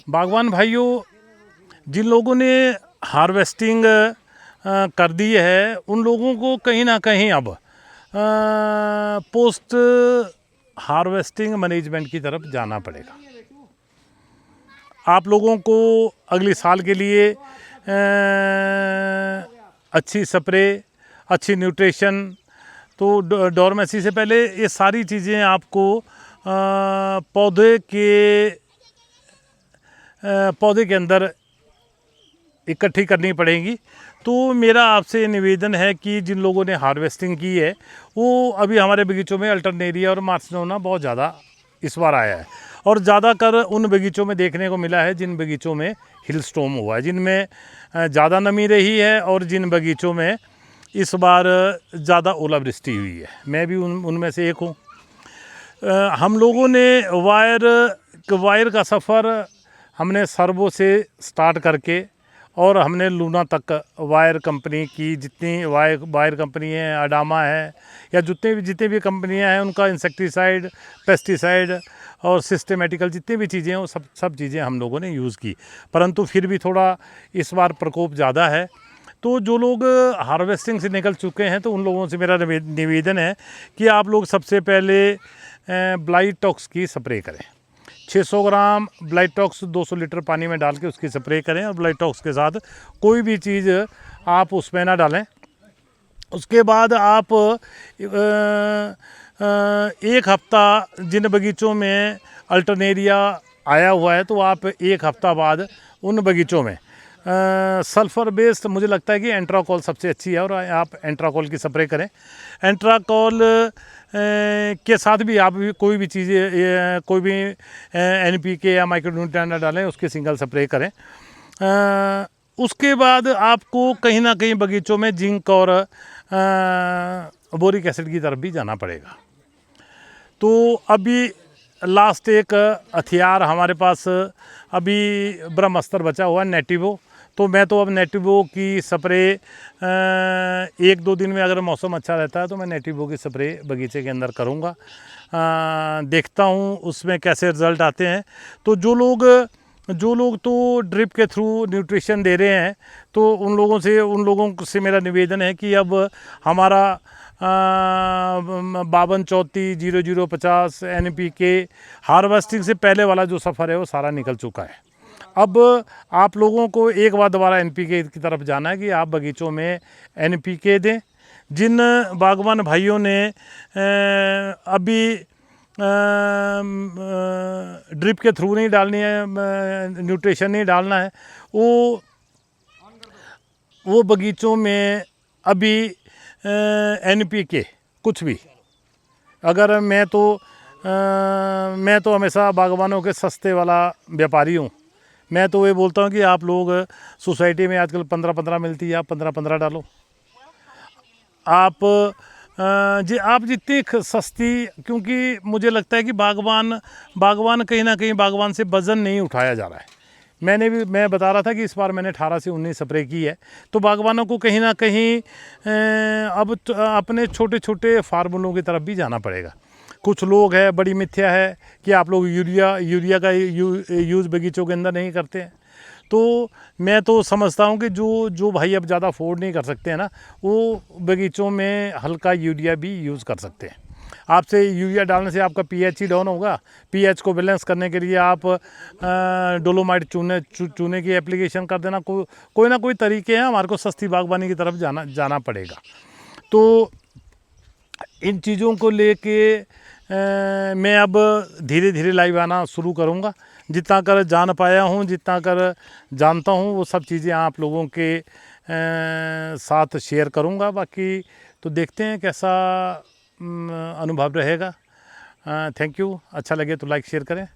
बागवान भाइयों, जिन लोगों ने हार्वेस्टिंग कर दी है उन लोगों को कहीं ना कहीं अब पोस्ट हार्वेस्टिंग मैनेजमेंट की तरफ जाना पड़ेगा। आप लोगों को अगले साल के लिए अच्छी स्प्रे, अच्छी न्यूट्रिशन, तो डोरमेसी से पहले ये सारी चीज़ें आपको पौधे के अंदर इकट्ठी करनी पड़ेगी। तो मेरा आपसे निवेदन है कि जिन लोगों ने हार्वेस्टिंग की है वो अभी हमारे बगीचों में अल्टरनेरिया और मार्सनोना बहुत ज़्यादा इस बार आया है, और ज़्यादातर उन बगीचों में देखने को मिला है जिन बगीचों में हिलस्टॉर्म हुआ है, जिनमें ज़्यादा नमी रही है और जिन बगीचों में इस बार ज़्यादा ओलावृष्टि हुई है। मैं भी उनमें से एक हूँ। हम लोगों ने वायर का सफ़र हमने सर्वो से स्टार्ट करके और हमने लूना तक वायर कंपनी की जितनी वायर कंपनी है, अडामा है या जितनी भी कंपनियां हैं, उनका इंसेक्टिसाइड, पेस्टिसाइड और सिस्टेमेटिकल जितनी भी चीज़ें हैं वो सब चीज़ें हम लोगों ने यूज़ की, परंतु फिर भी थोड़ा इस बार प्रकोप ज़्यादा है। तो जो लोग हार्वेस्टिंग से निकल चुके हैं तो उन लोगों से मेरा निवेदन है कि आप लोग सबसे पहले ब्लाइटॉक्स की स्प्रे करें। 600 ग्राम ब्लाइटॉक्स 200 लीटर पानी में डाल के उसकी स्प्रे करें, और ब्लाइटॉक्स के साथ कोई भी चीज़ आप उसमें ना डालें। उसके बाद आप एक हफ़्ता, जिन बगीचों में अल्टरनेरिया आया हुआ है तो आप एक हफ़्ता बाद उन बगीचों में सल्फ़र बेस्ड, मुझे लगता है कि एंट्राकॉल सबसे अच्छी है, और आप एंट्राकॉल की स्प्रे करें। एंट्राकॉल के साथ भी आप कोई भी चीज़ें, कोई भी NPK या माइक्रोन्यूट्रिएंट डालें, उसके सिंगल स्प्रे करें। उसके बाद आपको कहीं ना कहीं बगीचों में जिंक और बोरिक एसिड की तरफ भी जाना पड़ेगा। तो अभी लास्ट एक हथियार हमारे पास अभी ब्रह्मास्त्र बचा हुआ है, नेटिवो। तो मैं तो अब नेटिवो की स्प्रे 1-2 दिन में, अगर मौसम अच्छा रहता है तो मैं नेटिवो की स्प्रे बगीचे के अंदर करूँगा। देखता हूँ उसमें कैसे रिज़ल्ट आते हैं। तो जो लोग तो ड्रिप के थ्रू न्यूट्रिशन दे रहे हैं, तो उन लोगों से मेरा निवेदन है कि अब हमारा 52-34-0050 NPK हार्वेस्टिंग से पहले वाला जो सफ़र है वो सारा निकल चुका है। अब आप लोगों को एक बार दोबारा NPK की तरफ जाना है कि आप बगीचों में NPK दें। जिन बागवान भाइयों ने अभी ड्रिप के थ्रू नहीं डालनी है, न्यूट्रिशन नहीं डालना है, वो बगीचों में अभी NPK कुछ भी, अगर मैं तो हमेशा बागवानों के सस्ते वाला व्यापारी हूँ। मैं तो ये बोलता हूँ कि आप लोग सोसाइटी में आजकल 15-15 मिलती है, आप 15-15 डालो। आप जितनी सस्ती, क्योंकि मुझे लगता है कि बागवान कहीं ना कहीं बागवान से वज़न नहीं उठाया जा रहा है। मैं बता रहा था कि इस बार मैंने 18 से 19 स्प्रे की है, तो बागवानों को कहीं ना कहीं अब अपने छोटे छोटे फार्मूलों की तरफ भी जाना पड़ेगा। कुछ लोग है, बड़ी मिथ्या है कि आप लोग यूरिया का यूज़ बगीचों के अंदर नहीं करते हैं। तो मैं तो समझता हूँ कि जो भाई अब ज़्यादा अफोर्ड नहीं कर सकते हैं ना, वो बगीचों में हल्का यूरिया भी यूज़ कर सकते हैं। आपसे यूरिया डालने से आपका pH ही डाउन होगा। pH को बैलेंस करने के लिए आप डोलोमाइट चूने की एप्लीकेशन कर देना। कोई ना कोई तरीके हैं, हमारे को सस्ती बागवानी की तरफ जाना पड़ेगा। तो इन चीज़ों को लेके मैं अब धीरे धीरे लाइव आना शुरू करूँगा। जितना कर जान पाया हूँ, जितना कर जानता हूँ, वो सब चीज़ें आप लोगों के साथ शेयर करूँगा। बाकी तो देखते हैं कैसा अनुभव रहेगा। Thank you. अच्छा लगे तो लाइक शेयर करें।